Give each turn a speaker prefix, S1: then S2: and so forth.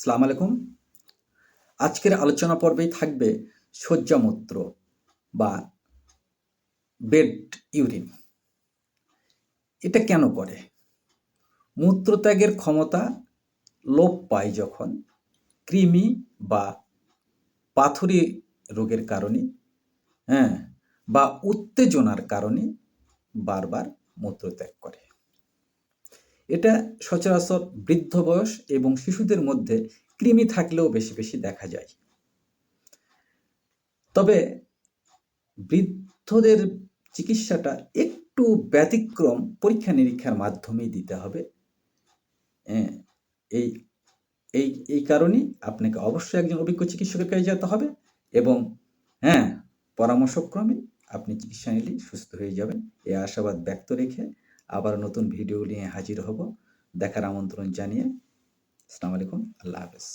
S1: আসসালামু আলাইকুম। আজকের আলোচনা পর্বেই থাকবে শয্যামূত্র বা বেড ইউরিন। এটা কেন করে? মূত্রত্যাগের ক্ষমতা লোপ পায় যখন কৃমি বা পাথরি রোগের কারণে, হ্যাঁ, বা উত্তেজনার কারণে বারবার মূত্রত্যাগ করে। এটা সচরাচর বৃদ্ধ বয়স এবং শিশুদের মধ্যে কৃমি থাকলেও বেশি বেশি দেখা যায়। তবে বৃদ্ধদের চিকিৎসাটা একটু ব্যতিক্রম, পরীক্ষা নিরীক্ষার মাধ্যমেই দিতে হবে। এই এই এই কারণেই আপনাকে অবশ্যই একজন অভিজ্ঞ চিকিৎসকের কাছে যেতে হবে এবং পরামর্শক্রমে আপনি চিকিৎসা নিলেই সুস্থ হয়ে যাবেন। এই আশাবাদ ব্যক্ত রেখে আবার নতুন ভিডিও নিয়ে হাজির হব। দেখার আমন্ত্রণ জানিয়ে আসসালামু আলাইকুম, আল্লাহ হাফেজ।